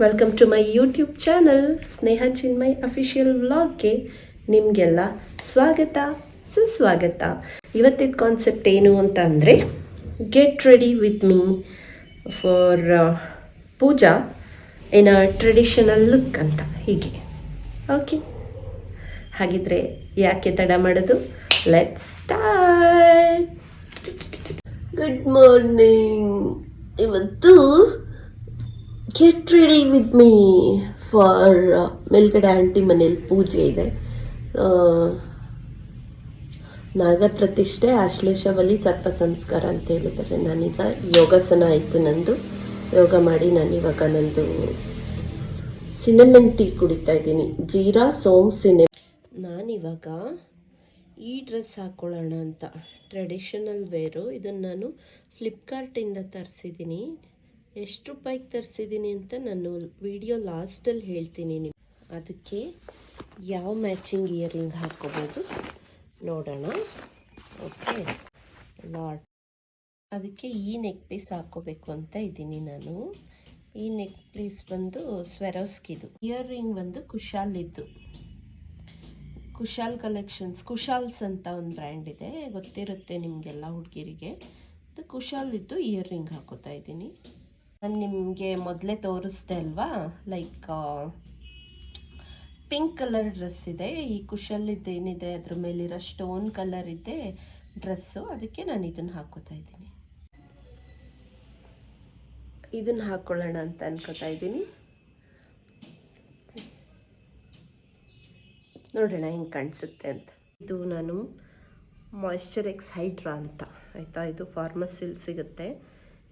Welcome to my YouTube channel Sneha Chinmay official ವ್ಲಾಗ್ಗೆ ನಿಮಗೆಲ್ಲ ಸ್ವಾಗತ ಸುಸ್ವಾಗತ. ಇವತ್ತಿನ ಕಾನ್ಸೆಪ್ಟ್ ಏನು ಅಂತ ಅಂದರೆ get ready with me for puja in a traditional look ಅಂತ ಹೀಗೆ. ಓಕೆ, ಹಾಗಿದ್ರೆ ಯಾಕೆ ತಡ ಮಾಡೋದು, ಲೆಟ್ಸ್ ಸ್ಟಾರ್ಟ್. Good morning. ಇವತ್ತು get ready with me for ಮೇಲ್ಗಡೆ ಆಂಟಿ ಮನೇಲಿ ಪೂಜೆ ಇದೆ. ನಾಗ ಪ್ರತಿಷ್ಠೆ, ಆಶ್ಲೇಷ ಬಲಿ, ಸರ್ಪ ಸಂಸ್ಕಾರ ಅಂತ ಹೇಳಿದ್ದಾರೆ. ನಾನೀಗ ಯೋಗಾಸನ ಆಯಿತು, ನಂದು ಯೋಗ ಮಾಡಿ ನಾನಿವಾಗ ನಂದು ಸಿನೆಮನ್ ಟೀ ಕುಡಿತಾ ಇದ್ದೀನಿ, ಜೀರಾ ಸೋಮ್ ಸಿನೆ. ನಾನಿವಾಗ ಈ ಡ್ರೆಸ್ ಹಾಕ್ಕೊಳ್ಳೋಣ ಅಂತ, ಟ್ರೆಡಿಷನಲ್ ವೇರು. ಇದನ್ನು ನಾನು ಫ್ಲಿಪ್ಕಾರ್ಟಿಂದ ತರಿಸಿದ್ದೀನಿ. ಎಷ್ಟು ರೂಪಾಯಿಗೆ ತರಿಸಿದ್ದೀನಿ ಅಂತ ನಾನು ವಿಡಿಯೋ ಲಾಸ್ಟಲ್ಲಿ ಹೇಳ್ತೀನಿ ನಿಮ್ಗೆ. ಅದಕ್ಕೆ ಯಾವ ಮ್ಯಾಚಿಂಗ್ ಇಯರಿಂಗ್ ಹಾಕ್ಕೋಬೋದು ನೋಡೋಣ. ಓಕೆ, ಅದಕ್ಕೆ ಈ ನೆಕ್ ಪೀಸ್ ಹಾಕ್ಕೋಬೇಕು ಅಂತ ಇದ್ದೀನಿ ನಾನು. ಈ ನೆಕ್ ಪೀಸ್ ಬಂದು ಸ್ವೆರೋಸ್ಕಿದು. ಇಯರಿಂಗ್ ಬಂದು ಕುಶಾಲಿದ್ದು, ಕುಶಾಲ್ ಕಲೆಕ್ಷನ್ಸ್, ಕುಶಾಲ್ಸ್ ಅಂತ ಒಂದು ಬ್ರ್ಯಾಂಡ್ ಇದೆ, ಗೊತ್ತಿರುತ್ತೆ ನಿಮಗೆಲ್ಲ ಹುಡುಗಿರಿಗೆ. ಅದು ಕುಶಾಲಿದ್ದು ಇಯರಿಂಗ್ ಹಾಕೋತಾ ಇದ್ದೀನಿ. ನಾನು ನಿಮಗೆ ಮೊದಲೇ ತೋರಿಸ್ದೆ ಅಲ್ವಾ, ಲೈಕ್ ಪಿಂಕ್ ಕಲರ್ ಡ್ರೆಸ್ ಇದೆ. ಈ ಕುಶಲಿದ್ದೇನಿದೆ ಅದ್ರ ಮೇಲಿರೋ ಸ್ಟೋನ್ ಕಲರ್ ಇದೆ ಡ್ರೆಸ್ಸು, ಅದಕ್ಕೆ ನಾನು ಇದನ್ನು ಹಾಕೋತಾ ಇದ್ದೀನಿ. ಇದನ್ನು ಹಾಕ್ಕೊಳ್ಳೋಣ ಅಂತ ಅನ್ಕೋತಾ ಇದ್ದೀನಿ. ನೋಡೋಣ ಹೆಂಗೆ ಕಾಣಿಸುತ್ತೆ ಅಂತ. ಇದು ನಾನು ಮಾಯ್ಶ್ಚರ್ ಎಕ್ಸ್ ಹೈಡ್ರಾ ಅಂತ, ಆಯಿತಾ. ಇದು ಫಾರ್ಮಸಿಲ್ ಸಿಗುತ್ತೆ.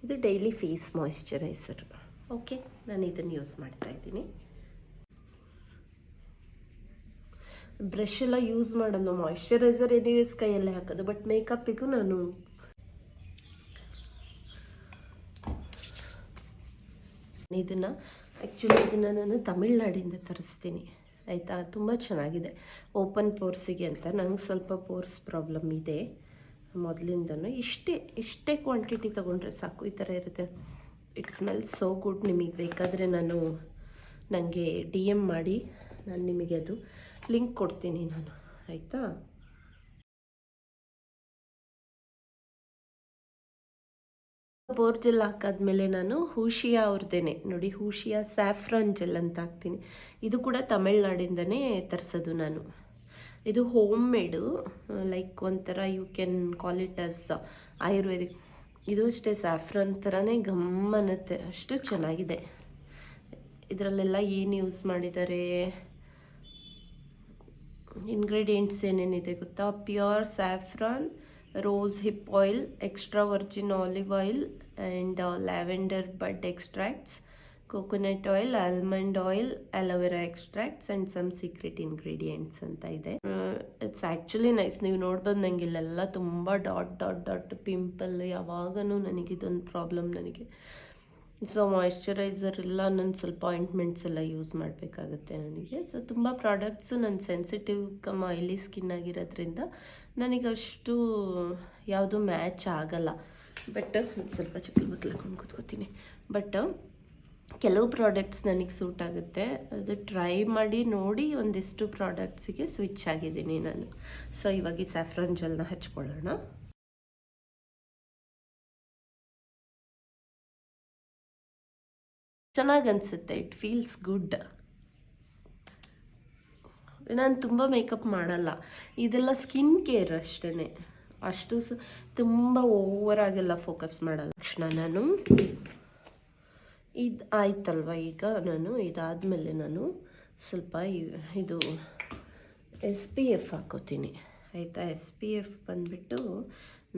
ಇದು ಡೈಲಿ ಫೇಸ್ ಮಾಯ್ಶ್ಚರೈಸರ್. ಓಕೆ, ನಾನು ಇದನ್ನು ಯೂಸ್ ಮಾಡ್ತಾ ಇದ್ದೀನಿ. ಬ್ರಷ್ ಎಲ್ಲ ಯೂಸ್ ಮಾಡೋದು, ಮಾಯ್ಶ್ಚರೈಸರ್ ಎನಿವೇಸ್ ಕೈಯಲ್ಲೇ ಹಾಕೋದು, ಬಟ್ ಮೇಕಪ್ಪಿಗೂ ನಾನು ಇದನ್ನು ನಾನು ತಮಿಳ್ನಾಡಿಂದ ತರಿಸ್ತೀನಿ, ಆಯಿತಾ. ತುಂಬ ಚೆನ್ನಾಗಿದೆ, ಓಪನ್ ಪೋರ್ಸಿಗೆ ಅಂತ. ನಂಗೆ ಸ್ವಲ್ಪ ಪೋರ್ಸ್ ಪ್ರಾಬ್ಲಮ್ ಇದೆ ಮೊದಲಿಂದನೂ. ಇಷ್ಟೇ ಕ್ವಾಂಟಿಟಿ ತೊಗೊಂಡ್ರೆ ಸಾಕು, ಈ ಥರ ಇರುತ್ತೆ. It smell so good. ನಿಮಗೆ ಬೇಕಾದರೆ ನನಗೆ ಡಿ ಎಮ್ ಮಾಡಿ, ನಾನು ನಿಮಗೆ ಅದು ಲಿಂಕ್ ಕೊಡ್ತೀನಿ ನಾನು, ಆಯಿತಾ. ಬೋರ್ ಜೆಲ್ ಹಾಕಾದ್ಮೇಲೆ ನಾನು ಹೂಶಿಯಾ ಅವ್ರದ್ದೇನೆ ನೋಡಿ, ಹೂಶಿಯಾ ಸ್ಯಾಫ್ರಾನ್ ಜೆಲ್ ಅಂತ ಹಾಕ್ತೀನಿ. ಇದು ಕೂಡ ತಮಿಳ್ನಾಡಿಂದನೇ ತರಿಸೋದು ನಾನು. ಇದು ಹೋಮ್ ಮೇಡು, ಲೈಕ್ ಒಂಥರ you can call it as ayurvedic. ಇದು ಅಷ್ಟೇ ಸ್ಯಾಫ್ರನ್ ಥರನೇ ಘಮ್ ಅನ್ನುತ್ತೆ, ಅಷ್ಟು ಚೆನ್ನಾಗಿದೆ. ಇದರಲ್ಲೆಲ್ಲ ಏನು ಯೂಸ್ ಮಾಡಿದ್ದಾರೆ, ಇಂಗ್ರೀಡಿಯೆಂಟ್ಸ್ ಏನೇನಿದೆ ಗೊತ್ತಾ. Pure saffron, rose hip oil, extra virgin olive oil and lavender bud extracts, coconut oil, almond oil, aloe vera extracts and some secret ingredients ಅಂತ ಇದೆ. It's actually nice. ನೀವು ನೋಡ್ಬೋದು, ನನಗೆ ಇಲ್ಲೆಲ್ಲ ತುಂಬ ಡಾಟ್ ಪಿಂಪಲ್, ಯಾವಾಗಲೂ ನನಗಿದೊಂದು ಪ್ರಾಬ್ಲಮ್ ನನಗೆ. ಸೊ ಮಾಯ್ಶ್ಚರೈಸರ್ ಇಲ್ಲ, ನಾನು ಸ್ವಲ್ಪ ಆಯಿಂಟ್ಮೆಂಟ್ಸ್ ಎಲ್ಲ ಯೂಸ್ ಮಾಡಬೇಕಾಗತ್ತೆ ನನಗೆ. ಸೊ ತುಂಬ ಪ್ರಾಡಕ್ಟ್ಸು ನನ್ನ ಸೆನ್ಸಿಟಿವ್ ಆಯಿಲಿ ಸ್ಕಿನ್ ಆಗಿರೋದ್ರಿಂದ ನನಗಷ್ಟು ಯಾವುದು ಮ್ಯಾಚ್ ಆಗಲ್ಲ. ಬಟ್ ಸ್ವಲ್ಪ ಚಕ್ಕಲ್ ಬಕ್ಕಲ್ ಹಾಕೊಂಡು ಕೂತ್ಕೋತೀನಿ. ಬಟ್ ಕೆಲವು ಪ್ರಾಡಕ್ಟ್ಸ್ ನನಗೆ ಸೂಟ್ ಆಗುತ್ತೆ, ಅದು ಟ್ರೈ ಮಾಡಿ ನೋಡಿ ಒಂದಿಷ್ಟು ಪ್ರಾಡಕ್ಟ್ಸಿಗೆ ಸ್ವಿಚ್ ಆಗಿದ್ದೀನಿ ನಾನು. ಸೊ ಇವಾಗ ಈ ಸ್ಯಾಫ್ರಾನ್ ಜೆಲ್ನ ಹಚ್ಕೊಳ್ಳೋಣ. ಚೆನ್ನಾಗಿ ಅನಿಸುತ್ತೆ, ಇಟ್ ಫೀಲ್ಸ್ ಗುಡ್. ನಾನು ತುಂಬ ಮೇಕಪ್ ಮಾಡಲ್ಲ, ಇದೆಲ್ಲ ಸ್ಕಿನ್ ಕೇರ್ ಅಷ್ಟೇ, ಅಷ್ಟು ತುಂಬ ಓವರಾಗೆಲ್ಲ ಫೋಕಸ್ ಮಾಡಲ್ಲ. ತಕ್ಷಣ ನಾನು ಇದು ಆಯ್ತಲ್ವ, ಈಗ ನಾನು ಇದಾದಮೇಲೆ ನಾನು ಸ್ವಲ್ಪ ಇದು SPF ಹಾಕೋತೀನಿ, ಆಯಿತಾ. SPF ಬಂದುಬಿಟ್ಟು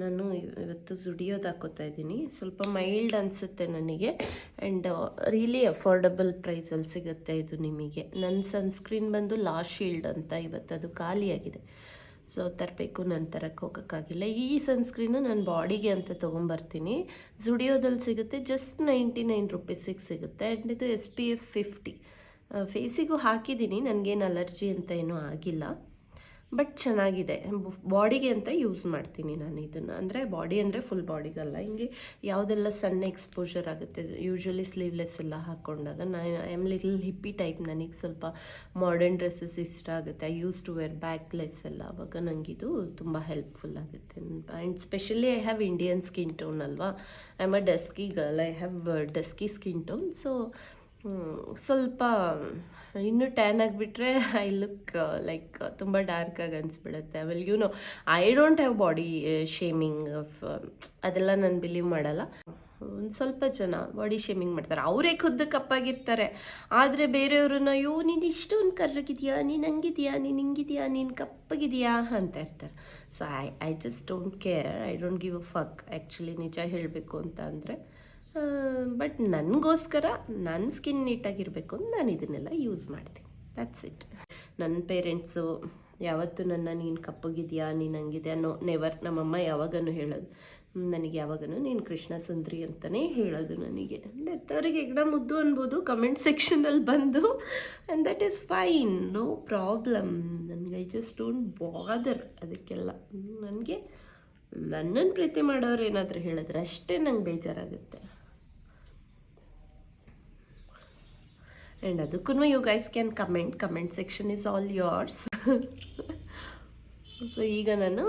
ನಾನು ಇವತ್ತು ಜುಡಿಯೋದು ಹಾಕೋತಾ ಇದ್ದೀನಿ. ಸ್ವಲ್ಪ ಮೈಲ್ಡ್ ಅನಿಸುತ್ತೆ ನನಗೆ, ಆ್ಯಂಡ್ ರಿಯಲಿ ಅಫೋರ್ಡಬಲ್ ಪ್ರೈಸಲ್ಲಿ ಸಿಗುತ್ತೆ ಇದು ನಿಮಗೆ. ನನ್ನ ಸನ್ಸ್ಕ್ರೀನ್ ಬಂದು ಲಾ ಶೀಲ್ಡ್ ಅಂತ, ಇವತ್ತು ಅದು ಖಾಲಿಯಾಗಿದೆ. ಸೊ ತರಬೇಕು, ನಾನು ತರಕ್ಕೆ ಹೋಗೋಕ್ಕಾಗಿಲ್ಲ. ಈ ಸನ್ಸ್ಕ್ರೀನು ನಾನು ಬಾಡಿಗೆ ಅಂತ ತೊಗೊಂಬರ್ತೀನಿ, ಜುಡಿಯೋದಲ್ಲಿ ಸಿಗುತ್ತೆ, ಜಸ್ಟ್ 99 ರುಪೀಸಿಗೆ ಸಿಗುತ್ತೆ. ಆ್ಯಂಡ್ ಇದು SPF 50. ಫೇಸಿಗೂ ಹಾಕಿದ್ದೀನಿ, ನನಗೇನು ಅಲರ್ಜಿ ಅಂತ ಏನೂ ಆಗಿಲ್ಲ. ಬಟ್ ಚೆನ್ನಾಗಿದೆ. ಬಾಡಿಗೆ ಅಂತ ಯೂಸ್ ಮಾಡ್ತೀನಿ ನಾನು ಇದನ್ನು. ಅಂದರೆ ಬಾಡಿ ಅಂದರೆ ಫುಲ್ ಬಾಡಿಗಲ್ಲ, ಹಿಂಗೆ ಯಾವುದೆಲ್ಲ ಸಣ್ಣ ಎಕ್ಸ್ಪೋಜರ್ ಆಗುತ್ತೆ ಯೂಶ್ವಲಿ ಸ್ಲೀವ್ಲೆಸ್ ಎಲ್ಲ ಹಾಕ್ಕೊಂಡಾಗ. ನಾನು I am little hippie type, ನನಗೆ ಸ್ವಲ್ಪ ಮಾಡರ್ನ್ ಡ್ರೆಸ್ಸಸ್ ಇಷ್ಟ ಆಗುತ್ತೆ. I use to wear backless ಎಲ್ಲ, ಆವಾಗ ನನಗಿದು ತುಂಬ ಹೆಲ್ಪ್ಫುಲ್ ಆಗುತ್ತೆ. And specially I have Indian skin tone ಅಲ್ವಾ, I am a dusky girl, I have dusky skin tone. So ಸ್ವಲ್ಪ ಇನ್ನೂ ಟ್ಯಾನ್ ಆಗಿಬಿಟ್ರೆ ಐ ಲುಕ್ ಲೈಕ್ ತುಂಬ ಡಾರ್ಕಾಗಿ ಅನಿಸ್ಬಿಡುತ್ತೆ. ಆಮೇಲೆ I don't have body shaming of ಅದೆಲ್ಲ ನಾನು ಬಿಲೀವ್ ಮಾಡಲ್ಲ. ಒಂದು ಸ್ವಲ್ಪ ಜನ ಬಾಡಿ ಶೇಮಿಂಗ್ ಮಾಡ್ತಾರೆ, ಅವರೇ ಖುದ್ದು ಕಪ್ಪಾಗಿರ್ತಾರೆ. ಆದರೆ ಬೇರೆಯವ್ರನ್ನ ನೀನು ಇಷ್ಟೊಂದು ಕರ್ರಗಿದೆಯಾ, ನೀನು ಹಂಗಿದೆಯಾ, ನೀನು ಹಿಂಗಿದೆಯಾ, ನೀನು ಕಪ್ಪಾಗಿದೆಯಾ ಅಂತ ಇರ್ತಾರೆ. So I just don't care, I don't give a fuck actually, ನಿಜ ಹೇಳಬೇಕು ಅಂತ ಅಂದರೆ. ಬಟ್ ನನಗೋಸ್ಕರ ನನ್ನ ಸ್ಕಿನ್ ನೀಟಾಗಿರಬೇಕು ಅಂತ ನಾನು ಇದನ್ನೆಲ್ಲ ಯೂಸ್ ಮಾಡ್ತೀನಿ. That's it. ನನ್ನ ಪೇರೆಂಟ್ಸು ಯಾವತ್ತೂ ನೀನು ಕಪ್ಪಗಿದೆಯಾ, ನೀನು ಹಂಗಿದೆಯಾ ನೆವರ್. ನಮ್ಮಮ್ಮ ಯಾವಾಗಲೂ ಹೇಳೋದು ನನಗೆ, ಯಾವಾಗಲೂ ನೀನು ಕೃಷ್ಣ ಸುಂದರಿ ಅಂತಲೇ ಹೇಳೋದು ನನಗೆ. ಅವರಿಗೆ ಹೆಗ್ಡ ಮುದ್ದು ಅನ್ಬೋದು ಕಮೆಂಟ್ ಸೆಕ್ಷನಲ್ಲಿ ಬಂದು, and that is fine, no problem. ನನಗೆ ಐ ಜಸ್ಟ್ ಡೋಂಟ್ ಬಾದರ್ ಅದಕ್ಕೆಲ್ಲ. ನನಗೆ ನನ್ನನ್ನು ಪ್ರೀತಿ ಮಾಡೋರು ಏನಾದರೂ ಹೇಳಿದ್ರೆ ಅಷ್ಟೇ ನಂಗೆ ಬೇಜಾರಾಗುತ್ತೆ. ಆ್ಯಂಡ್ ಅದಕ್ಕೂ you guys can comment section is all yours. So ಈಗ ನಾನು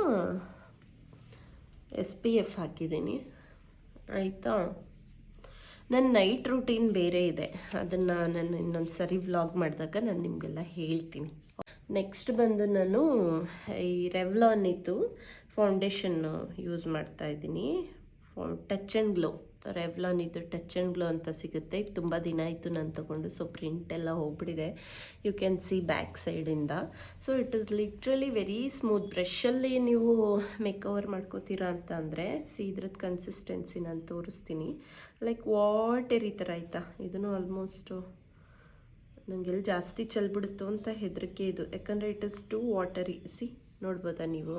SPF ಹಾಕಿದ್ದೀನಿ ಆಯಿತಾ. ನನ್ನ ನೈಟ್ ರೂಟೀನ್ ಬೇರೆ ಇದೆ, ಅದನ್ನು ನಾನು ಇನ್ನೊಂದು ಸರಿ ವ್ಲಾಗ್ ಮಾಡಿದಾಗ ನಾನು ನಿಮಗೆಲ್ಲ ಹೇಳ್ತೀನಿ. ನೆಕ್ಸ್ಟ್ ಬಂದು ನಾನು ಈ ರೆವ್ಲಾನ್ ಇದ್ದು ಫೌಂಡೇಶನ್ ಯೂಸ್ ಮಾಡ್ತಾಯಿದ್ದೀನಿ. ಟಚ್ ಆ್ಯಂಡ್ ಗ್ಲೋ, ರೆವ್ಲಾನ್ ಇದು ಟಚ್ ಆ್ಯಂಡ್ ಗ್ಲೋ ಅಂತ ಸಿಗುತ್ತೆ. ಇದು ತುಂಬ ದಿನ ಆಯಿತು ನಾನು ತೊಗೊಂಡು, ಸೊ ಪ್ರಿಂಟ್ ಎಲ್ಲ ಹೋಗ್ಬಿಟ್ಟಿದೆ. ಯು ಕ್ಯಾನ್ ಸಿ ಬ್ಯಾಕ್ ಸೈಡಿಂದ. So it is literally very smooth. ಬ್ರಷಲ್ಲಿ ನೀವು ಮೇಕವರ್ ಮಾಡ್ಕೋತೀರಾ ಅಂತ ಅಂದರೆ ಇದ್ರದ್ದು ಕನ್ಸಿಸ್ಟೆನ್ಸಿ ನಾನು ತೋರಿಸ್ತೀನಿ. ಲೈಕ್ ವಾಟರ್ ಈ ಥರ ಆಯಿತಾ. ಇದನ್ನು ಆಲ್ಮೋಸ್ಟು ನನಗೆಲ್ಲಿ ಜಾಸ್ತಿ ಚೆಲ್ಬಿಡುತ್ತೋ ಅಂತ ಹೆದರಿಕೆ ಇದು, ಯಾಕಂದರೆ ಇಟ್ ಇಸ್ ಟು ವಾಟರಿ. ನೋಡ್ಬೋದಾ ನೀವು,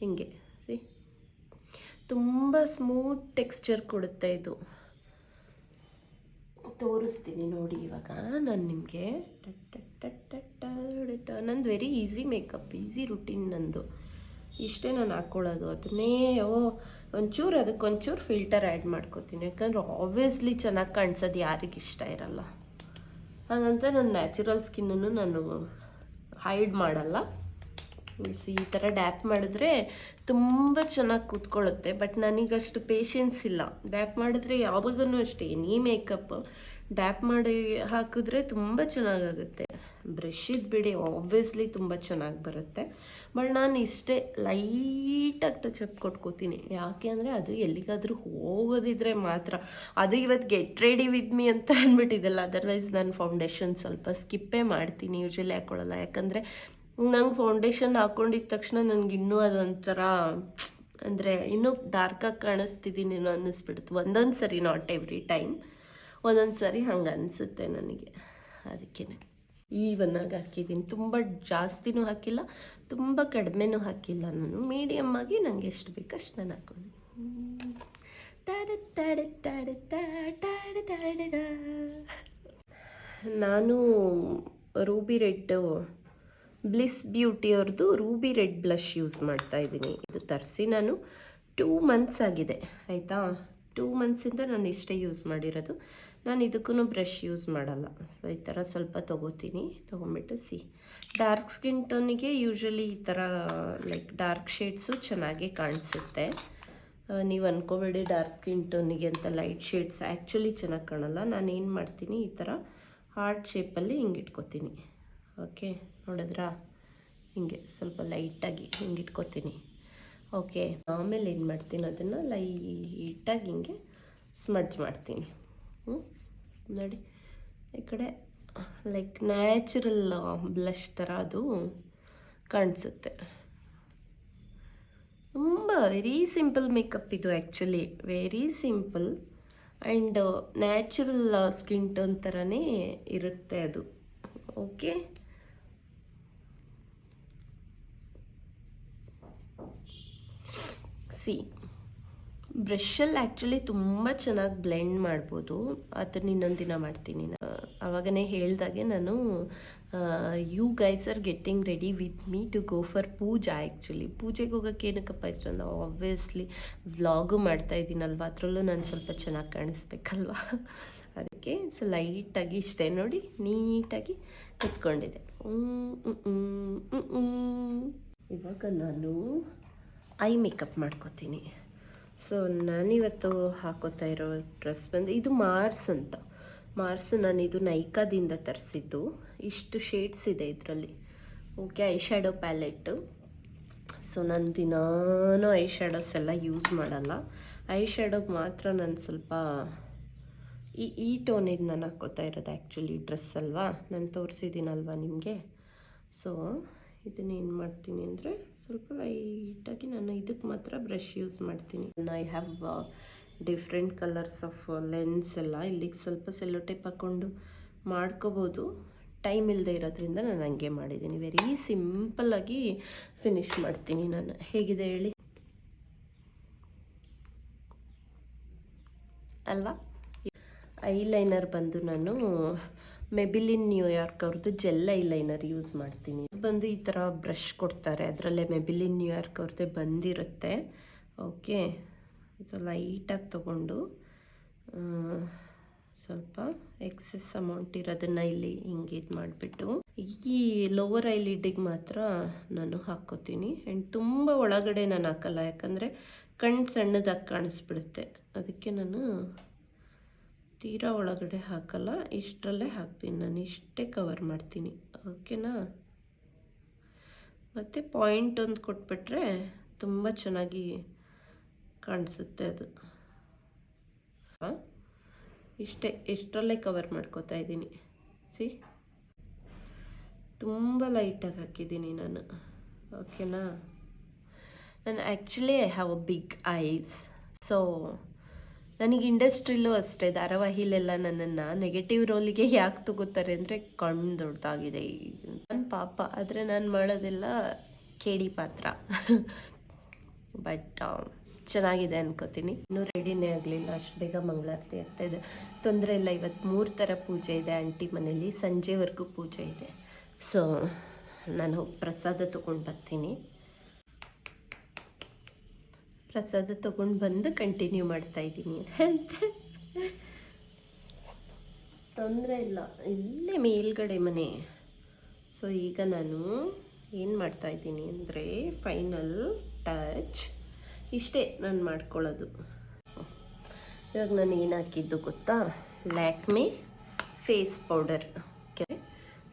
ಹಿಂಗೆ ತುಂಬ ಸ್ಮೂತ್ ಟೆಕ್ಸ್ಚರ್ ಕೊಡುತ್ತೆ ಇದು. ತೋರಿಸ್ತೀನಿ ನೋಡಿ ಇವಾಗ ನಾನು ನಿಮಗೆ. ನಂದು very easy makeup, easy routine ನಂದು. ಇಷ್ಟೇ ನಾನು ಹಾಕ್ಕೊಳ್ಳೋದು. ಅದನ್ನೇ ಒಂಚೂರು ಅದಕ್ಕೊಂಚೂರು ಫಿಲ್ಟರ್ ಆ್ಯಡ್ ಮಾಡ್ಕೋತೀನಿ, ಯಾಕಂದ್ರೆ ಆಬ್ವಿಯಸ್ಲಿ ಚೆನ್ನಾಗಿ ಕಾಣಿಸೋದು ಯಾರಿಗಿಷ್ಟ ಇರಲ್ಲ. ಹಾಗಂತ ನನ್ನ ನ್ಯಾಚುರಲ್ ಸ್ಕಿನ್ನನ್ನು ನಾನು ಹೈಡ್ ಮಾಡಲ್ಲ. ಈ ಥರ ಡ್ಯಾಪ್ ಮಾಡಿದ್ರೆ ತುಂಬ ಚೆನ್ನಾಗಿ ಕೂತ್ಕೊಳ್ಳುತ್ತೆ. ಬಟ್ ನನಗಷ್ಟು ಪೇಷನ್ಸ್ ಇಲ್ಲ. ಡ್ಯಾಪ್ ಮಾಡಿದ್ರೆ ಯಾವಾಗೂ ಅಷ್ಟೇ, ಎನಿ ಮೇಕಪ್ ಡ್ಯಾಪ್ ಮಾಡಿ ಹಾಕಿದ್ರೆ ತುಂಬ ಚೆನ್ನಾಗಾಗುತ್ತೆ. ಬ್ರಷಿದ್ದು ಬಿಡಿ, ಆಬ್ವಿಯಸ್ಲಿ ತುಂಬ ಚೆನ್ನಾಗಿ ಬರುತ್ತೆ. ಬಟ್ ನಾನು ಇಷ್ಟೇ ಲೈಟಾಗಿ ಟಚಪ್ ಕೊಟ್ಕೋತೀನಿ. ಯಾಕೆ ಅಂದರೆ ಅದು ಎಲ್ಲಿಗಾದರೂ ಹೋಗೋದಿದ್ರೆ ಮಾತ್ರ. ಅದು ಇವತ್ತು ಗೆಟ್ ರೆಡಿ ವಿತ್ ಮೀ ಅಂತ ಅಂದ್ಬಿಟ್ಟಿದ್ದಲ್ಲ, ಅದರ್ವೈಸ್ ನಾನು ಫೌಂಡೇಶನ್ ಸ್ವಲ್ಪ ಸ್ಕಿಪ್ಪೇ ಮಾಡ್ತೀನಿ, ಯೂಶ್ವಲಿ ಹಾಕ್ಕೊಳ್ಳಲ್ಲ. ಯಾಕಂದರೆ ನಂಗೆ ಫೌಂಡೇಶನ್ ಹಾಕ್ಕೊಂಡಿದ್ದ ತಕ್ಷಣ ನನಗೆ ಇನ್ನೂ ಅದೊಂಥರ ಅಂದರೆ ಇನ್ನೂ ಡಾರ್ಕಾಗಿ ಕಾಣಿಸ್ತಿದ್ದೀನಿ ಅನ್ನಿಸ್ಬಿಡುತ್ತೆ. ಒಂದೊಂದು ಸರಿ, ನಾಟ್ ಎವ್ರಿ ಟೈಮ್, ಒಂದೊಂದು ಸರಿ ಹಂಗೆ ಅನಿಸುತ್ತೆ ನನಗೆ. ಅದಕ್ಕೇ ಈವನ್ನಾಗಿ ಹಾಕಿದ್ದೀನಿ. ತುಂಬ ಜಾಸ್ತಿನೂ ಹಾಕಿಲ್ಲ, ತುಂಬ ಕಡಿಮೆನೂ ಹಾಕಿಲ್ಲ. ನಾನು ಮೀಡಿಯಮ್ ಆಗಿ ನನಗೆ ಎಷ್ಟು ಬೇಕು ಅಷ್ಟು ನಾನು ಹಾಕ್ಕೊಂಡು. ನಾನು ರೂಬಿ ರೆಡ್, ಬ್ಲಿಸ್ ಬ್ಯೂಟಿ ಅವ್ರದ್ದು ರೂಬಿ ರೆಡ್ ಬ್ಲಷ್ ಯೂಸ್ ಮಾಡ್ತಾಯಿದ್ದೀನಿ. ಇದು ತರಿಸಿ ನಾನು 2 months ಆಗಿದೆ ಆಯಿತಾ. 2 monthsಯಿಂದ ನಾನು ಇಷ್ಟೇ ಯೂಸ್ ಮಾಡಿರೋದು. ನಾನು ಇದಕ್ಕೂ ಬ್ರಷ್ ಯೂಸ್ ಮಾಡಲ್ಲ. ಸೊ ಈ ಥರ ಸ್ವಲ್ಪ ತೊಗೊಂಬಿಟ್ಟು ಡಾರ್ಕ್ ಸ್ಕಿನ್ ಟೋನಿಗೆ ಯೂಶ್ವಲಿ ಈ ಥರ ಲೈಕ್ ಡಾರ್ಕ್ ಶೇಡ್ಸು ಚೆನ್ನಾಗೇ ಕಾಣಿಸುತ್ತೆ. ನೀವು ಅಂದ್ಕೋಬೇಡಿ ಡಾರ್ಕ್ ಸ್ಕಿನ್ ಟೋನಿಗೆ ಅಂತ ಲೈಟ್ ಶೇಡ್ಸ್ ಆ್ಯಕ್ಚುಲಿ ಚೆನ್ನಾಗಿ ಕಾಣಲ್ಲ. ನಾನು ಏನು ಮಾಡ್ತೀನಿ, ಈ ಥರ ಹಾರ್ಟ್ ಶೇಪಲ್ಲಿ ಹಿಂಗೆ ಇಟ್ಕೋತೀನಿ. ಓಕೆ, ನೋಡಿದ್ರಾ, ಹಿಂಗೆ ಸ್ವಲ್ಪ ಲೈಟಾಗಿ ಹಿಂಗೆ ಇಟ್ಕೋತೀನಿ. ಓಕೆ, ಆಮೇಲೆ ಏನು ಮಾಡ್ತೀನಿ, ಅದನ್ನು ಲೈಟಾಗಿ ಹಿಂಗೆ ಸ್ಮಡ್ಜ್ ಮಾಡ್ತೀನಿ. ನೋಡಿ, ಈ ಕಡೆ ಲೈಕ್ ನ್ಯಾಚುರಲ್ ಬ್ಲಷ್ ಥರ ಅದು ಕಾಣಿಸುತ್ತೆ. ತುಂಬ ವೆರಿ ಸಿಂಪಲ್ ಮೇಕಪ್ ಇದು, actually very simple and natural skin tone ಥರನೇ ಇರುತ್ತೆ ಅದು. ಓಕೆ, ಬ್ರಷಲ್ಲಿ ಆ್ಯಕ್ಚುಲಿ ತುಂಬ ಚೆನ್ನಾಗಿ ಬ್ಲೆಂಡ್ ಮಾಡ್ಬೋದು. ಅದನ್ನ ಇನ್ನೊಂದು ದಿನ ಮಾಡ್ತೀನಿ. ಆವಾಗನೇ ಹೇಳ್ದಾಗೆ ನಾನು you guys are getting ready with me to go for puja. Actually ಪೂಜೆಗೆ ಹೋಗೋಕ್ಕೆ ಏನಕ್ಕಪ್ಪ ಇಷ್ಟ ಅಂದ್ರೆ ಆಬ್ವಿಯಸ್ಲಿ ವ್ಲಾಗು ಮಾಡ್ತಾ ಇದ್ದೀನಲ್ವ, ಅದರಲ್ಲೂ ನಾನು ಸ್ವಲ್ಪ ಚೆನ್ನಾಗಿ ಕಾಣಿಸ್ಬೇಕಲ್ವ. ಅದಕ್ಕೆ ಸೊ ಲೈಟಾಗಿ ಇಷ್ಟೇ ನೋಡಿ, ನೀಟಾಗಿ ಕುತ್ಕೊಂಡಿದೆ. ಇವಾಗ ನಾನು ಐ ಮೇಕಪ್ ಮಾಡ್ಕೋತೀನಿ. ಸೊ ನಾನಿವತ್ತು ಹಾಕೋತಾ ಇರೋ ಡ್ರೆಸ್ ಬಂದು ಇದು ಮಾರ್ಸ್ ಅಂತ. ನಾನು ಇದು ನೈಕಾದಿಂದ ತರಿಸಿದ್ದು. ಇಷ್ಟು ಶೇಡ್ಸ್ ಇದೆ ಇದರಲ್ಲಿ. Okay, eye shadow palette. So ನಾನು ದಿನಾನು ಐ ಶ್ಯಾಡೋಸ್ ಎಲ್ಲ ಯೂಸ್ ಮಾಡಲ್ಲ. ಐ ಶ್ಯಾಡೋಗೆ ಮಾತ್ರ ನಾನು ಸ್ವಲ್ಪ ಈ ಟೋನಿದ್ದು ನಾನು ಹಾಕ್ಕೋತಾ ಇರೋದು ಆ್ಯಕ್ಚುಲಿ ಡ್ರೆಸ್ ಅಲ್ವಾ, ನಾನು ತೋರಿಸಿದ್ದೀನಲ್ವ ನಿಮಗೆ. ಸೊ ಇದನ್ನೇನು ಮಾಡ್ತೀನಿ ಅಂದರೆ ಸ್ವಲ್ಪ ಲೈಟಾಗಿ ನಾನು ಇದಕ್ಕೆ ಮಾತ್ರ ಬ್ರಷ್ ಯೂಸ್ ಮಾಡ್ತೀನಿ. I have different colours of lens ಎಲ್ಲ. ಇಲ್ಲಿಗೆ ಸ್ವಲ್ಪ ಸೆಲ್ಲೋ ಟೇಪ್ ಹಾಕ್ಕೊಂಡು ಮಾಡ್ಕೋಬೋದು. ಟೈಮ್ ಇಲ್ಲದೆ ಇರೋದ್ರಿಂದ ನಾನು ಹಂಗೆ ಮಾಡಿದ್ದೀನಿ. ವೆರಿ ಸಿಂಪಲ್ಲಾಗಿ ಫಿನಿಶ್ ಮಾಡ್ತೀನಿ ನಾನು. ಹೇಗಿದೆ ಹೇಳಿ ಅಲ್ವಾ? ಐಲೈನರ್ ಬಂದು ನಾನು ಮೆಬಿಲಿನ್ ನ್ಯೂಯಾರ್ಕ್ ಅವ್ರದ್ದು ಜೆಲ್ ಐಲೈನರ್ ಯೂಸ್ ಮಾಡ್ತೀನಿ. ಬಂದು ಈ ಥರ ಬ್ರಷ್ ಕೊಡ್ತಾರೆ, ಅದರಲ್ಲೇ ಮೆಬಿಲಿನ್ ನ್ಯೂಯಾರ್ಕ್ ಅವ್ರದ್ದೇ ಬಂದಿರುತ್ತೆ. ಓಕೆ, ಸೊ ಲೈಟಾಗಿ ತೊಗೊಂಡು ಸ್ವಲ್ಪ ಎಕ್ಸೆಸ್ ಅಮೌಂಟ್ ಇರೋದನ್ನು ಇಲ್ಲಿ ಹಿಂಗೆ ಇದು ಮಾಡಿಬಿಟ್ಟು ಈ ಲೋವರ್ ಐಲಿಡ್ಡಿಗೆ ಮಾತ್ರ ನಾನು ಹಾಕ್ಕೋತೀನಿ. ಆ್ಯಂಡ್ ತುಂಬ ಒಳಗಡೆ ನಾನು ಹಾಕಲ್ಲ, ಯಾಕಂದರೆ ಕಣ್ಣು ಸಣ್ಣದಾಗಿ ಕಾಣಿಸ್ಬಿಡುತ್ತೆ. ಅದಕ್ಕೆ ನಾನು ತೀರಾ ಒಳಗಡೆ ಹಾಕಲ್ಲ, ಇಷ್ಟರಲ್ಲೇ ಹಾಕ್ತೀನಿ. ನಾನು ಇಷ್ಟೇ ಕವರ್ ಮಾಡ್ತೀನಿ. ಓಕೆನಾ? ಮತ್ತು ಪಾಯಿಂಟ್ ಒಂದು ಕೊಟ್ಬಿಟ್ರೆ ತುಂಬ ಚೆನ್ನಾಗಿ ಕಾಣಿಸುತ್ತೆ ಅದು. ಇಷ್ಟರಲ್ಲೇ ಕವರ್ ಮಾಡ್ಕೋತಾ ಇದ್ದೀನಿ. ಸಿ, ತುಂಬ ಲೈಟಾಗಿ ಹಾಕಿದ್ದೀನಿ ನಾನು. ಓಕೆನಾ? ನಾನು actually I have a big eyes. So ನನಗೆ ಇಂಡಸ್ಟ್ರಿಲೂ ಅಷ್ಟೇ, ಧಾರಾವಾಹಿಲೆಲ್ಲ ನನ್ನನ್ನು ನೆಗೆಟಿವ್ ರೋಲಿಗೆ ಯಾಕೆ ತಗೋತಾರೆ ಅಂದರೆ ಕಣ್ಣು ದೊಡ್ಡದಾಗಿದೆ ನನ್ನ ಪಾಪ. ಆದರೆ ನಾನು ಮಾಡೋದೆಲ್ಲ ಕೇಡಿ ಪಾತ್ರ. ಬಟ್ ಚೆನ್ನಾಗಿದೆ ಅನ್ಕೋತೀನಿ. ಇನ್ನೂ ರೆಡಿನೇ ಆಗಲಿಲ್ಲ, ಅಷ್ಟು ಬೇಗ ಮಂಗಳಾರತಿ ಆಗ್ತಾಯಿದೆ. ತೊಂದರೆ ಇಲ್ಲ. ಇವತ್ತು 3 ಥರ ಪೂಜೆ ಇದೆ ಆಂಟಿ ಮನೇಲಿ, ಸಂಜೆವರೆಗೂ ಪೂಜೆ ಇದೆ. ಸೊ ನಾನು ಹೋಗಿ ಪ್ರಸಾದ ತೊಗೊಂಡು ಬರ್ತೀನಿ. ಪ್ರಸಾದ ತೊಗೊಂಡು ಬಂದು ಕಂಟಿನ್ಯೂ ಮಾಡ್ತಾಯಿದ್ದೀನಿ. ತೊಂದರೆ ಇಲ್ಲ, ಇಲ್ಲೇ ಮೇಲ್ಗಡೆ ಮನೆ. ಸೊ ಈಗ ನಾನು ಏನು ಮಾಡ್ತಾಯಿದ್ದೀನಿ ಅಂದರೆ ಫೈನಲ್ ಟಚ್ ಇಷ್ಟೇ ನಾನು ಮಾಡ್ಕೊಳ್ಳೋದು. ಇವಾಗ ನಾನು ಏನು ಹಾಕಿದ್ದು ಗೊತ್ತಾ? Lakme face powder. Okay,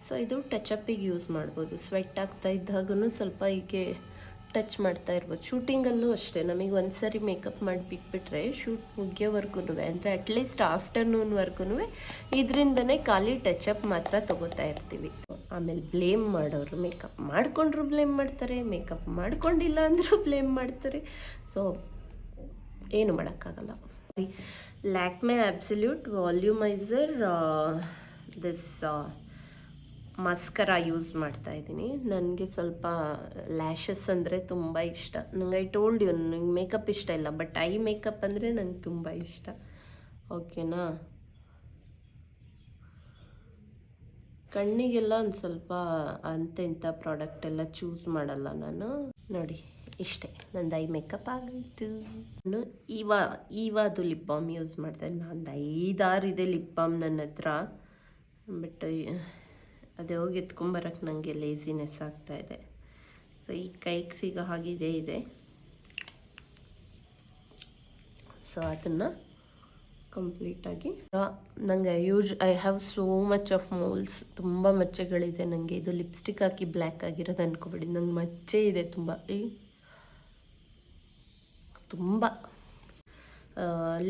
so ಇದು ಟಚಪ್ಪಿಗೆ ಯೂಸ್ ಮಾಡ್ಬೋದು. ಸ್ವೆಟ್ ಆಗ್ತಾ ಇದ್ದಾಗೂ ಸ್ವಲ್ಪ ಹೀಗೆ ಟಚ್ ಮಾಡ್ತಾ ಇರ್ಬೋದು. ಶೂಟಿಂಗಲ್ಲೂ ಅಷ್ಟೇ, ನಮಗೆ ಒಂದು ಸರಿ ಮೇಕಪ್ ಮಾಡಿ ಬಿಟ್ಬಿಟ್ರೆ ಶೂಟ್ ಮುಗಿಯೋವರೆಗೂ ಅಂದರೆ ಅಟ್ಲೀಸ್ಟ್ ಆಫ್ಟರ್ನೂನ್ವರೆಗೂ ಇದರಿಂದನೇ ಖಾಲಿ ಟಚಪ್ ಮಾತ್ರ ತೊಗೋತಾ ಇರ್ತೀವಿ. ಆಮೇಲೆ ಬ್ಲೇಮ್ ಮಾಡೋರು, ಮೇಕಪ್ ಮಾಡಿಕೊಂಡ್ರು ಬ್ಲೇಮ್ ಮಾಡ್ತಾರೆ, ಮೇಕಪ್ ಮಾಡ್ಕೊಂಡಿಲ್ಲ ಅಂದರೂ ಬ್ಲೇಮ್ ಮಾಡ್ತಾರೆ. ಸೊ ಏನು ಮಾಡೋಕ್ಕಾಗಲ್ಲ. Lakme absolute volumizer this mascara use ಮಾಡ್ತಾ ಇದ್ದೀನಿ. ನನಗೆ ಸ್ವಲ್ಪ ಲ್ಯಾಶಸ್ ಅಂದರೆ ತುಂಬ ಇಷ್ಟ. ನಂಗೆ ಐ ಟೋಲ್ಡ್ ಯು, ನಂಗೆ ಮೇಕಪ್ ಇಷ್ಟ ಇಲ್ಲ, ಬಟ್ ಐ ಮೇಕಪ್ ಅಂದರೆ ನಂಗೆ ತುಂಬ ಇಷ್ಟ. ಓಕೆನಾ? ಕಣ್ಣಿಗೆಲ್ಲ ಒಂದು ಸ್ವಲ್ಪ ಅಂತೆಂಥ ಪ್ರಾಡಕ್ಟ್ ಎಲ್ಲ ಚೂಸ್ ಮಾಡಲ್ಲ ನಾನು. ನೋಡಿ ಇಷ್ಟೇ ನಂದು ಐ ಮೇಕಪ್ ಆಗೋಯ್ತು. ನಾನು ಈವಾದು ಲಿಪ್ ಬಾಮ್ ಯೂಸ್ ಮಾಡ್ತಾಯಿದ್ದೆ. ನಂದು 5-6 ಇದೆ ಲಿಪ್ ಬಾಮ್ ನನ್ನ ಹತ್ರ. ಬಟ್ ಅದೇ ಹೋಗಿ ಎತ್ಕೊಂಬರಕ್ಕೆ ನನಗೆ ಲೇಸಿನೆಸ್ ಆಗ್ತಾಯಿದೆ. ಸೊ ಈ ಕೈಗೆ ಸಿಗೋ ಹಾಗಿದೆ ಇದೆ. ಸೊ ಅದನ್ನು ಕಂಪ್ಲೀಟಾಗಿ ನನಗೆ I have so much of moles. ತುಂಬ ಮಚ್ಚೆಗಳಿದೆ ನನಗೆ. ಇದು ಲಿಪ್ಸ್ಟಿಕ್ ಹಾಕಿ ಬ್ಲ್ಯಾಕ್ ಆಗಿರೋದು ಅಂದ್ಕೊಬೇಡಿ, ನಂಗೆ ಮಚ್ಚೆ ಇದೆ ತುಂಬ.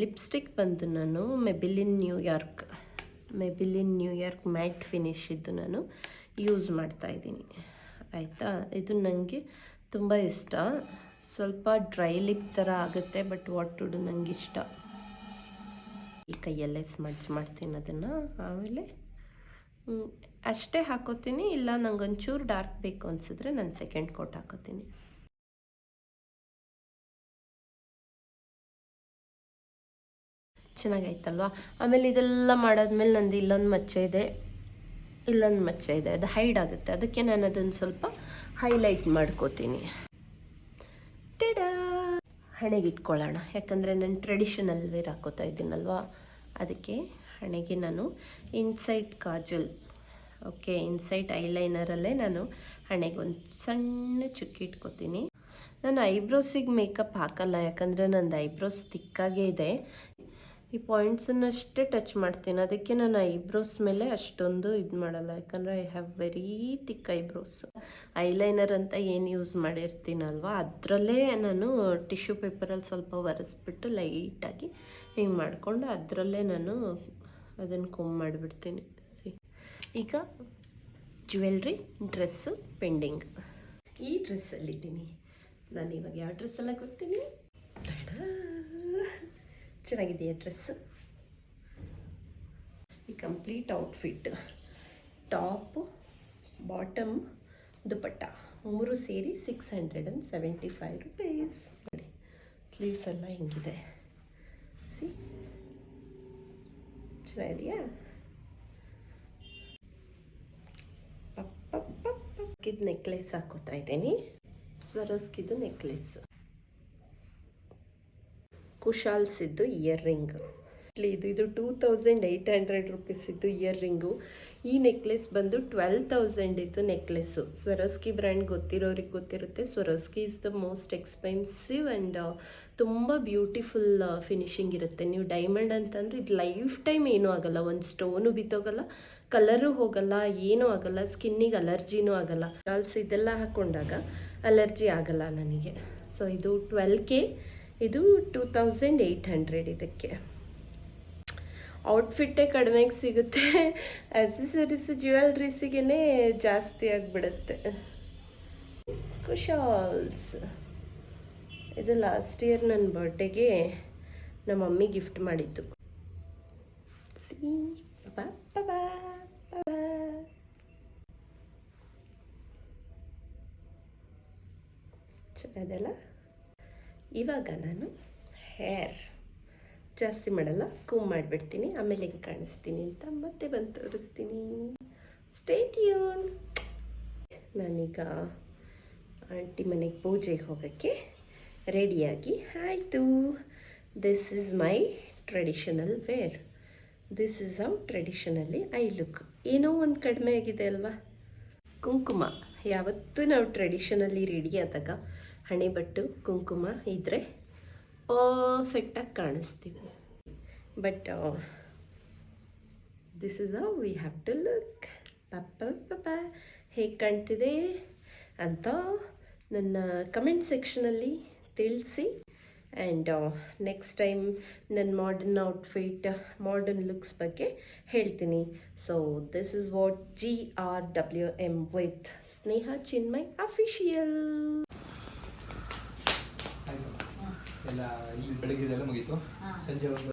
ಲಿಪ್ಸ್ಟಿಕ್ ಬಂದು ನಾನು ಮೆಬಿಲಿನ್ ನ್ಯೂಯಾರ್ಕ್ ಮ್ಯಾಟ್ ಫಿನಿಶ್ ಇದ್ದು ನಾನು ಯೂಸ್ ಮಾಡ್ತಾಯಿದ್ದೀನಿ. ಆಯಿತಾ? ಇದು ನನಗೆ ತುಂಬ ಇಷ್ಟ. ಸ್ವಲ್ಪ ಡ್ರೈ ಲಿಪ್ ಥರ ಆಗುತ್ತೆ, ಬಟ್ ವಾಟ್ ಟು ಡು, ನನಗೆ ಇಷ್ಟ. ಈ ಕೈಯಲ್ಲೇ ಸ್ಮಡ್ಜ್ ಮಾಡ್ತೀನಿ ಅದನ್ನು. ಆಮೇಲೆ ಅಷ್ಟೇ ಹಾಕೋತೀನಿ. ಇಲ್ಲ ನಂಗೆ ಒಂಚೂರು ಡಾರ್ಕ್ ಬೇಕು ಅನಿಸಿದ್ರೆ ನಾನು ಸೆಕೆಂಡ್ ಕೋಟ್ ಹಾಕೋತೀನಿ. ಚೆನ್ನಾಗೈತಲ್ವಾ. ಆಮೇಲೆ ಇದೆಲ್ಲ ಮಾಡಾದ್ಮೇಲೆ ನಂದು ಇಲ್ಲೊಂದು ಮಚ್ಚೆ ಇದೆ, ಇಲ್ಲೊಂದು ಮಚ್ಚೆ ಇದೆ, ಅದು ಹೈಡ್ ಆಗುತ್ತೆ. ಅದಕ್ಕೆ ನಾನು ಅದನ್ನು ಸ್ವಲ್ಪ ಹೈಲೈಟ್ ಮಾಡ್ಕೋತೀನಿ. ಟಡಾ, ಹಣೆಗೆ ಇಟ್ಕೊಳ್ಳೋಣ. ಯಾಕಂದರೆ ನಾನು ಟ್ರೆಡಿಷನಲ್ ವೇರ್ ಹಾಕೋತಾ ಇದ್ದೀನಲ್ವಾ, ಅದಕ್ಕೆ ಹಣೆಗೆ ನಾನು ಇನ್ಸೈಡ್ ಕಾಜಲ್, ಓಕೆ, ಇನ್ಸೈಡ್ ಐಲೈನರಲ್ಲೇ ನಾನು ಹಣೆಗೆ ಒಂದು ಸಣ್ಣ ಚುಕ್ಕಿ ಇಟ್ಕೋತೀನಿ. ನಾನು ಐಬ್ರೋಸಿಗೆ ಮೇಕಪ್ ಹಾಕಲ್ಲ, ಯಾಕಂದರೆ ನಂದು ಐಬ್ರೋಸ್ ತಿಕ್ಕಾಗೇ ಇದೆ. ಈ ಪಾಯಿಂಟ್ಸನ್ನಷ್ಟೇ ಟಚ್ ಮಾಡ್ತೀನಿ, ಅದಕ್ಕೆ ನಾನು ಐಬ್ರೋಸ್ ಮೇಲೆ ಅಷ್ಟೊಂದು ಇದು ಮಾಡಲ್ಲ, ಯಾಕಂದರೆ I have very thick eyebrows. Eyeliner ಅಂತ ಏನು ಯೂಸ್ ಮಾಡಿರ್ತೀನಲ್ವ, ಅದರಲ್ಲೇ ನಾನು ಟಿಶ್ಯೂ ಪೇಪರಲ್ಲಿ ಸ್ವಲ್ಪ ಒರೆಸ್ಬಿಟ್ಟು ಲೈಟಾಗಿ ಹಿಂಗೆ ಮಾಡಿಕೊಂಡು ಅದರಲ್ಲೇ ನಾನು ಅದನ್ನು ಕೊಮ್ ಮಾಡಿಬಿಡ್ತೀನಿ. ಈಗ ಜ್ಯುವೆಲ್ರಿ, ಡ್ರೆಸ್ಸು ಪೆಂಡಿಂಗ್. ಈ ಡ್ರೆಸ್ಸಲ್ಲಿದ್ದೀನಿ ನಾನು. ಇವಾಗ ಯಾವ ಡ್ರೆಸ್ಸೆಲ್ಲ ಗೊತ್ತೀನಿ? ಚೆನ್ನಾಗಿದೆಯಾ ಡ್ರೆಸ್ಸು? ಈ complete outfit, top, bottom, dupatta 3 ಸೇರಿ 675 ರೂಪೀಸ್. ನೋಡಿ ಸ್ಲೀವ್ಸ್ ಎಲ್ಲ ಹಿಂಗಿದೆ, ಸಿ ಚೆನ್ನಾಗಿದೆಯಾ? ಇದು ನೆಕ್ಲೆಸ್ ಹಾಕೋತಾ ಇದ್ದೀನಿ, ಸ್ವರೋಸ್ಕಿದು ನೆಕ್ಲೆಸ್, ಕುಶಾಲ್ಸಿದ್ದು ಇಯರ್ ರಿಂಗ್. ಇದು 2800 ರೂಪೀಸ್ ಇದ್ದು ಇಯರ್ ರಿಂಗು. ಈ ನೆಕ್ಲೆಸ್ ಬಂದು 12,000 ಇತ್ತು ನೆಕ್ಲೆಸ್ಸು. ಸ್ವರೋಸ್ಕಿ ಬ್ರ್ಯಾಂಡ್ ಗೊತ್ತಿರೋರಿಗೆ ಗೊತ್ತಿರುತ್ತೆ. ಸ್ವರೋಸ್ಕಿ is the most expensive and ತುಂಬ ಬ್ಯೂಟಿಫುಲ್ ಫಿನಿಶಿಂಗ್ ಇರುತ್ತೆ. ನೀವು ಡೈಮಂಡ್ ಅಂತಂದರೆ ಇದು ಲೈಫ್ ಟೈಮ್ ಏನೂ ಆಗೋಲ್ಲ, ಒಂದು ಸ್ಟೋನು ಬಿತ್ತೋಗಲ್ಲ, ಕಲರು ಹೋಗಲ್ಲ, ಏನೂ ಆಗಲ್ಲ, ಸ್ಕಿನ್ನಿಗೆ ಅಲರ್ಜಿನೂ ಆಗಲ್ಲ. ಶಾಲ್ಸ್ ಇದೆಲ್ಲ ಹಾಕ್ಕೊಂಡಾಗ ಅಲರ್ಜಿ ಆಗಲ್ಲ ನನಗೆ. ಸೊ ಇದು 12K, ಇದು 2800 ಇದಕ್ಕೆ. ಔಟ್ಫಿಟ್ಟೇ ಕಡಿಮೆಗೆ ಸಿಗುತ್ತೆ, ಆಕ್ಸೆಸರೀಸ್ ಜ್ಯುವೆಲ್ರೀಸಿಗೆ ಜಾಸ್ತಿ ಆಗಿಬಿಡುತ್ತೆ. ಕುಶಾಲ್ಸ್ ಇದು ಲಾಸ್ಟ್ ಇಯರ್ ನನ್ನ ಬರ್ಡೇಗೆ ನಮ್ಮ ಮಮ್ಮಿ ಗಿಫ್ಟ್ ಮಾಡಿದ್ದು. ಚೆನ್ನಾಗಲ್ಲ? ಇವಾಗ ನಾನು ಹೇರ್ ಜಾಸ್ತಿ ಮಾಡಲ್ಲ, ಕೂಮ್ ಮಾಡಿಬಿಡ್ತೀನಿ, ಆಮೇಲೆ ಹೆಂಗೆ ಕಾಣಿಸ್ತೀನಿ ಅಂತ ಮತ್ತೆ ಬಂದು ತೋರಿಸ್ತೀನಿ. Stay tune. ನಾನೀಗ ಆಂಟಿ ಮನೆಗೆ ಪೂಜೆಗೆ ಹೋಗೋಕ್ಕೆ ರೆಡಿಯಾಗಿ ಆಯಿತು. This is my traditional wear. This is how ಟ್ರೆಡಿಷನಲ್ಲಿ ಐ ಲುಕ್. ಏನೋ ಒಂದು ಕಡಿಮೆ ಆಗಿದೆ ಅಲ್ವಾ? ಕುಂಕುಮ ಯಾವತ್ತೂ ನಾವು ಟ್ರೆಡಿಷನಲ್ಲಿ ರೆಡಿ ಆದಾಗ ಹಣೆ ಬಟ್ಟು ಕುಂಕುಮ ಇದ್ದರೆ ಪರ್ಫೆಕ್ಟಾಗಿ ಕಾಣಿಸ್ತೀವಿ. But this is how we have to look. ಪಪ್ಪ ಹೇಗೆ ಕಾಣ್ತಿದೆ ಅಂತ ನನ್ನ ಕಮೆಂಟ್ ಸೆಕ್ಷನಲ್ಲಿ ತಿಳಿಸಿ. ಆ್ಯಂಡ್ ನೆಕ್ಸ್ಟ್ ಟೈಮ್ ನನ್ನ ಮಾಡರ್ನ್ ಔಟ್ಫಿಟ್, ಮಾಡರ್ನ್ ಲುಕ್ಸ್ ಬಗ್ಗೆ ಹೇಳ್ತೀನಿ. So this is what GRWM with Sneha Chinmay official. ಎಲ್ಲ ಇಲ್ಲಿ ಬೆಳಗ್ಗೆದೆಲ್ಲ ಮುಗೀತು. ಸಂಜೆ ಒಂದು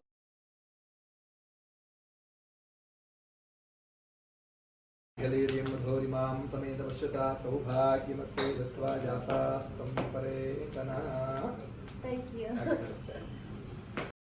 ಮಧೋರಿಮಾಂ ಸಮೇತ ವರ್ಷತಾ ಸೌಭಾಗ್ಯಮಸ್ಸೇ ದತ್ವಾ ಜಾತಾ ಸ್ತಂ ಪರೇತನಃ. Thank you.